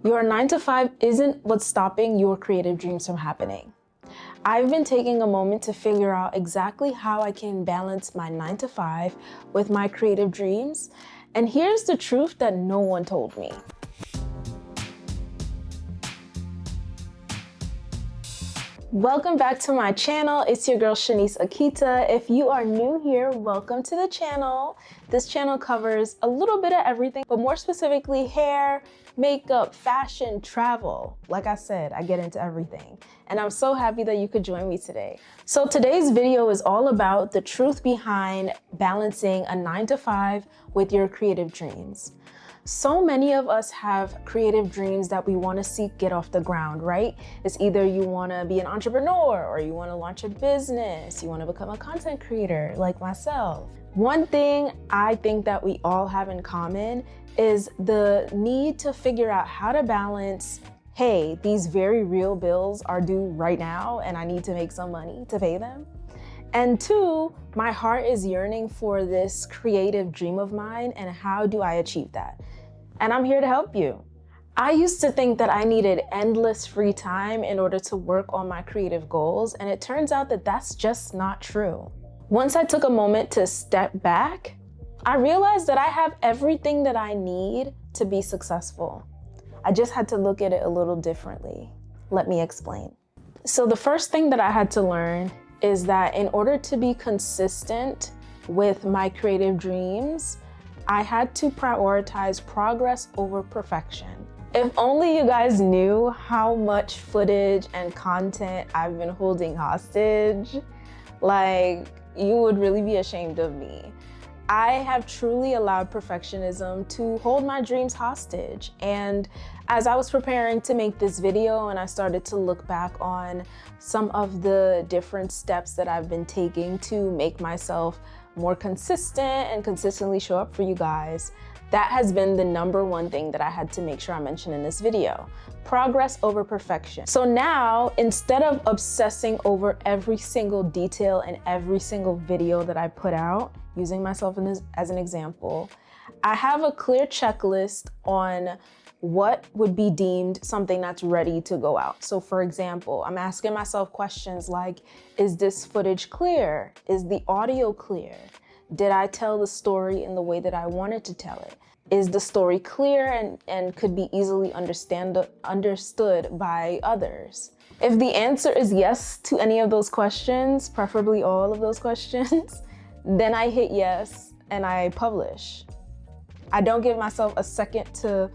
Your 9 to 5 isn't what's stopping your creative dreams from happening. I've been taking a moment to figure out exactly how I can balance my 9 to 5 with my creative dreams. And here's the truth that no one told me. Welcome back to my channel. It's your girl Shanice Akita. If you are new here, welcome to the channel. This channel covers a little bit of everything, but more specifically hair, makeup, fashion, travel. Like I said, I get into everything. And I'm so happy that you could join me today. So today's video is all about the truth behind balancing a 9 to 5 with your creative dreams. So many of us have creative dreams that we want to see get off the ground, right? It's either you want to be an entrepreneur or you want to launch a business, you want to become a content creator like myself. One thing I think that we all have in common is the need to figure out how to balance, hey, these very real bills are due right now and I need to make some money to pay them. And two, my heart is yearning for this creative dream of mine, and how do I achieve that? And I'm here to help you. I used to think that I needed endless free time in order to work on my creative goals, and it turns out that that's just not true. Once I took a moment to step back, I realized that I have everything that I need to be successful. I just had to look at it a little differently. Let me explain. So the first thing that I had to learn is that in order to be consistent with my creative dreams, I had to prioritize progress over perfection. If only you guys knew how much footage and content I've been holding hostage, like, you would really be ashamed of me. I have truly allowed perfectionism to hold my dreams hostage. And as I was preparing to make this video and I started to look back on some of the different steps that I've been taking to make myself more consistent and consistently show up for you guys, that has been the #1 thing that I had to make sure I mention in this video. Progress over perfection. So now, instead of obsessing over every single detail in every single video that I put out, using myself as an example, I have a clear checklist on what would be deemed something that's ready to go out. So for example, I'm asking myself questions like, is this footage clear? Is the audio clear? Did I tell the story in the way that I wanted to tell it? Is the story clear and could be easily understood by others? If the answer is yes to any of those questions, preferably all of those questions, then I hit yes and I publish. I don't give myself a second to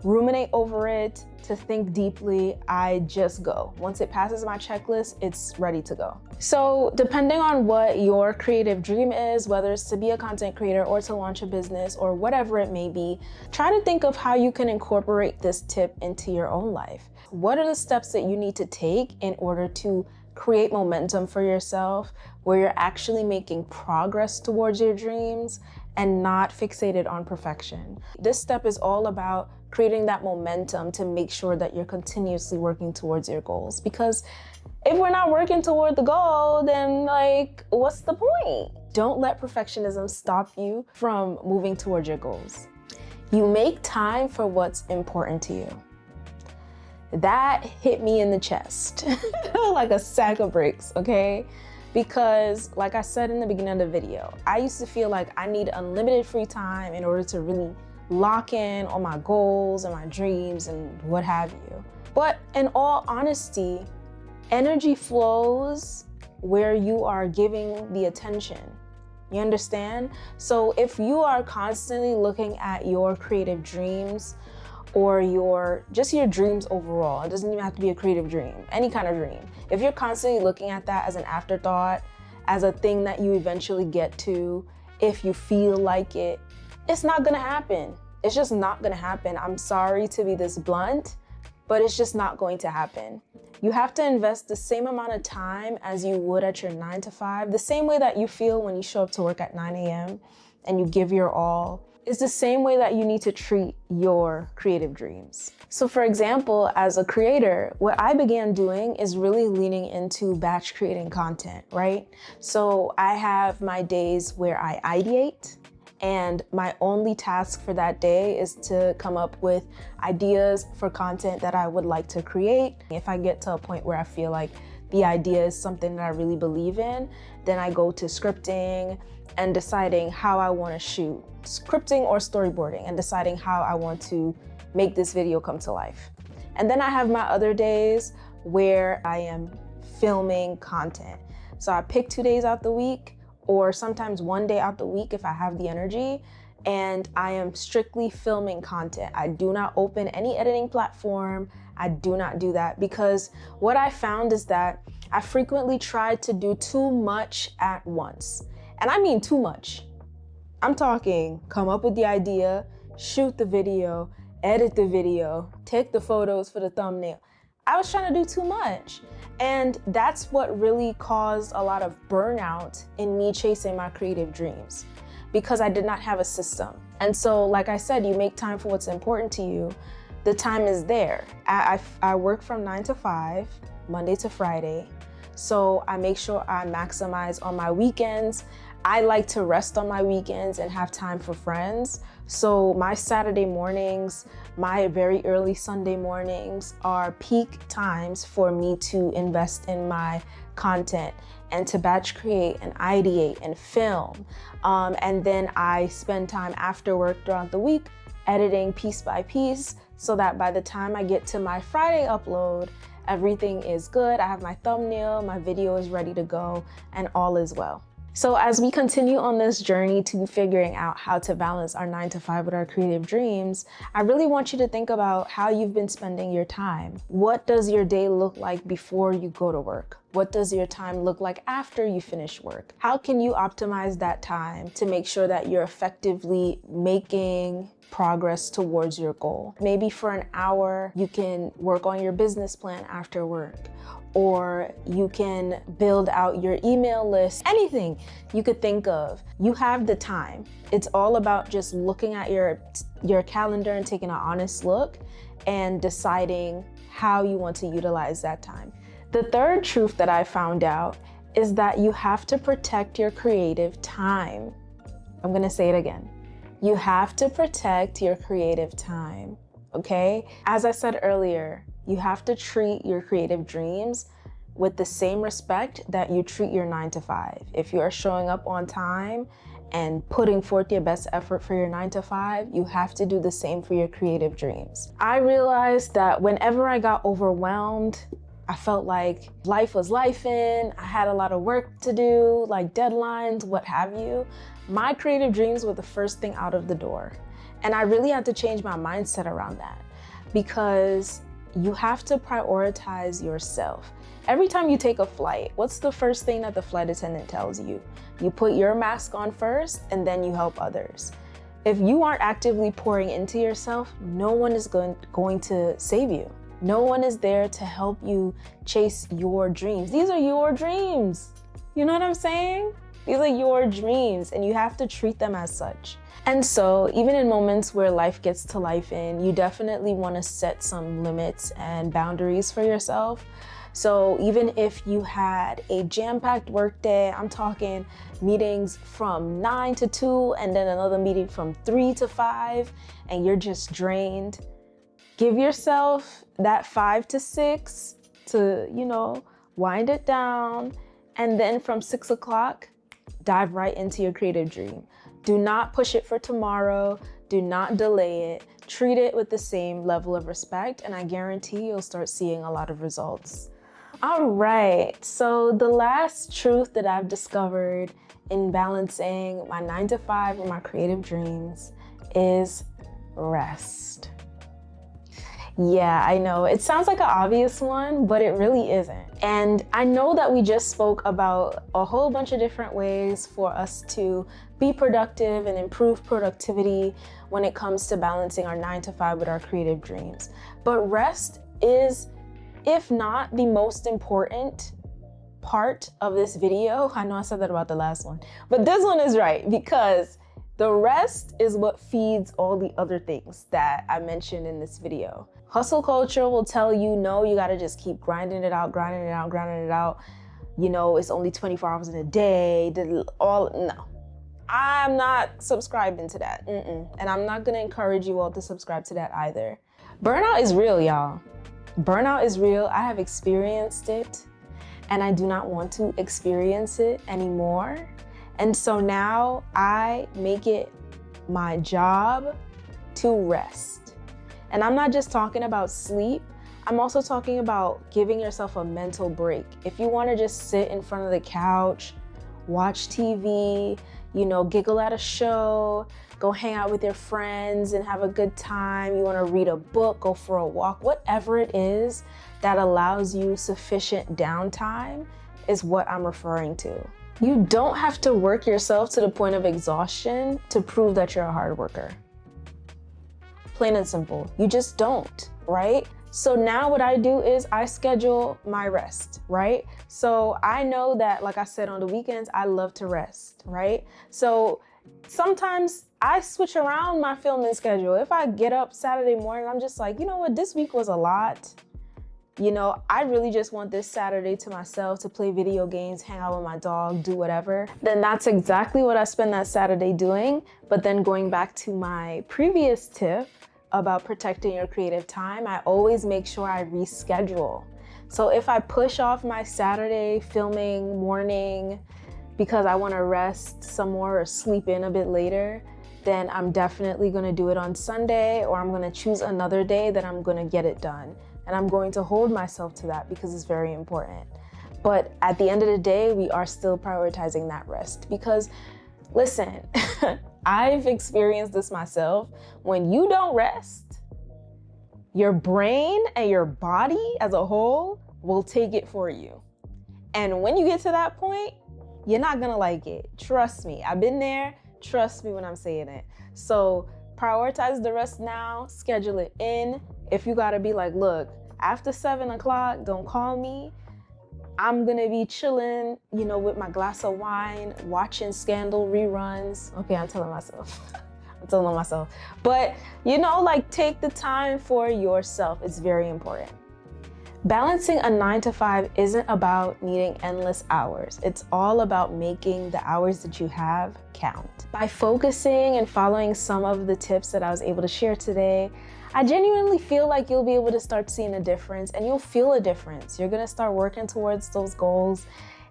ruminate over it, to think deeply. I just go. Once it passes my checklist, it's ready to go. So depending on what your creative dream is, whether it's to be a content creator or to launch a business or whatever it may be, try to think of how you can incorporate this tip into your own life. What are the steps that you need to take in order to create momentum for yourself, where you're actually making progress towards your dreams and not fixated on perfection? This step is all about creating that momentum to make sure that you're continuously working towards your goals. Because if we're not working toward the goal, then like, what's the point? Don't let perfectionism stop you from moving towards your goals. You make time for what's important to you. That hit me in the chest like a sack of bricks, okay? Because like I said in the beginning of the video, I used to feel like I need unlimited free time in order to really lock in on my goals and my dreams and what have you. But in all honesty, energy flows where you are giving the attention. You understand? So if you are constantly looking at your creative dreams or your dreams overall, it doesn't even have to be a creative dream, any kind of dream. If you're constantly looking at that as an afterthought, as a thing that you eventually get to, if you feel like it, it's not gonna happen. It's just not gonna happen. I'm sorry to be this blunt, but it's just not going to happen. You have to invest the same amount of time as you would at your 9 to 5, the same way that you feel when you show up to work at 9 a.m. and you give your all. It's the same way that you need to treat your creative dreams. So for example, as a creator, what I began doing is really leaning into batch creating content, right? So I have my days where I ideate And my only task for that day is to come up with ideas for content that I would like to create. If I get to a point where I feel like the idea is something that I really believe in, then I go to scripting and deciding how I want to shoot, scripting or storyboarding, and deciding how I want to make this video come to life. And then I have my other days where I am filming content. So I pick 2 days out the week, or sometimes 1 day out the week if I have the energy, and I am strictly filming content. I do not open any editing platform. I do not do that, because what I found is that I frequently try to do too much at once. And I mean too much. I'm talking come up with the idea, shoot the video, edit the video, take the photos for the thumbnail. I was trying to do too much. And that's what really caused a lot of burnout in me chasing my creative dreams, because I did not have a system. And so, like I said, you make time for what's important to you. The time is there. I work from 9 to 5, Monday to Friday. So I make sure I maximize on my weekends. I like to rest on my weekends and have time for friends. So my Saturday mornings, my very early Sunday mornings are peak times for me to invest in my content and to batch create and ideate and film. And then I spend time after work throughout the week editing piece by piece, so that by the time I get to my Friday upload, everything is good. I have my thumbnail, my video is ready to go, and all is well. So as we continue on this journey to figuring out how to balance our 9 to 5 with our creative dreams, I really want you to think about how you've been spending your time. What does your day look like before you go to work? What does your time look like after you finish work? How can you optimize that time to make sure that you're effectively making progress towards your goal? Maybe for an hour, you can work on your business plan after work, or you can build out your email list, anything you could think of. You have the time. It's all about just looking at your calendar and taking an honest look and deciding how you want to utilize that time. The third truth that I found out is that you have to protect your creative time. I'm gonna say it again. You have to protect your creative time, okay? As I said earlier, you have to treat your creative dreams with the same respect that you treat your 9 to 5. If you are showing up on time and putting forth your best effort for your 9 to 5, you have to do the same for your creative dreams. I realized that whenever I got overwhelmed, I felt like life was lifing, I had a lot of work to do, like deadlines, what have you. My creative dreams were the first thing out of the door. And I really had to change my mindset around that, because you have to prioritize yourself. Every time you take a flight, what's the first thing that the flight attendant tells you? You put your mask on first, and then you help others. If you aren't actively pouring into yourself, no one is going to save you. No one is there to help you chase your dreams. These are your dreams. You know what I'm saying? These are your dreams, and you have to treat them as such. And so even in moments where life gets to life in, you definitely want to set some limits and boundaries for yourself. So even if you had a jam-packed work day, I'm talking meetings from 9 to 2 and then another meeting from 3 to 5, and you're just drained, give yourself that 5 to 6 to, wind it down. And then from 6 o'clock, dive right into your creative dream. Do not push it for tomorrow. Do not delay it. Treat it with the same level of respect, and I guarantee you'll start seeing a lot of results. All right, so the last truth that I've discovered in balancing my 9 to 5 and my creative dreams is rest. Yeah, I know. It sounds like an obvious one, but it really isn't. And I know that we just spoke about a whole bunch of different ways for us to be productive and improve productivity when it comes to balancing our 9 to 5 with our creative dreams. But rest is, if not the most important part of this video. I know I said that about the last one, but this one is right, because the rest is what feeds all the other things that I mentioned in this video. Hustle culture will tell you, no, you gotta just keep grinding it out. It's only 24 hours in a day, no. I'm not subscribing to that. And I'm not gonna encourage you all to subscribe to that either. Burnout is real, y'all. Burnout is real. I have experienced it, and I do not want to experience it anymore. And so now I make it my job to rest. And I'm not just talking about sleep. I'm also talking about giving yourself a mental break. If you want to just sit in front of the couch, watch TV, giggle at a show, go hang out with your friends and have a good time. You want to read a book, go for a walk, whatever it is that allows you sufficient downtime is what I'm referring to. You don't have to work yourself to the point of exhaustion to prove that you're a hard worker. Plain and simple. You just don't, right? So now what I do is I schedule my rest, right? So I know that, like I said, on the weekends, I love to rest, right? So sometimes I switch around my filming schedule. If I get up Saturday morning, I'm just like, you know what, this week was a lot. I really just want this Saturday to myself to play video games, hang out with my dog, do whatever. Then that's exactly what I spend that Saturday doing. But then going back to my previous tip about protecting your creative time, I always make sure I reschedule. So if I push off my Saturday filming morning because I want to rest some more or sleep in a bit later, then I'm definitely going to do it on Sunday, or I'm going to choose another day that I'm going to get it done. And I'm going to hold myself to that because it's very important. But at the end of the day, we are still prioritizing that rest because, listen, I've experienced this myself. When you don't rest, your brain and your body as a whole will take it for you. And when you get to that point, you're not gonna like it. Trust me, I've been there. Trust me when I'm saying it. So prioritize the rest now, schedule it in. If you gotta be like, look, after 7 o'clock, don't call me. I'm gonna be chilling, with my glass of wine, watching Scandal reruns. Okay, I'm telling myself. But, take the time for yourself. It's very important. Balancing a 9 to 5 isn't about needing endless hours. It's all about making the hours that you have count. By focusing and following some of the tips that I was able to share today, I genuinely feel like you'll be able to start seeing a difference, and you'll feel a difference. You're gonna start working towards those goals,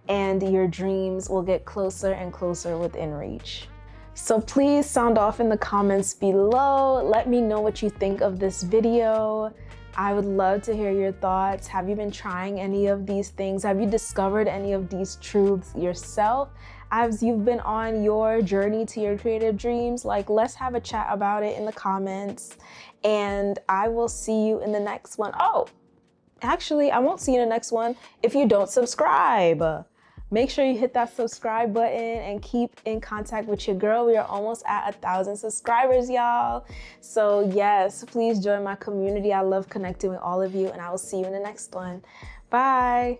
and your dreams will get closer and closer within reach. So please sound off in the comments below. Let me know what you think of this video. I would love to hear your thoughts. Have you been trying any of these things? Have you discovered any of these truths yourself as you've been on your journey to your creative dreams? Let's have a chat about it in the comments, and I will see you in the next one. Oh, actually, I won't see you in the next one if you don't subscribe. Make sure you hit that subscribe button and keep in contact with your girl. We are almost at 1,000 subscribers, y'all. So yes, please join my community. I love connecting with all of you, and I will see you in the next one. Bye.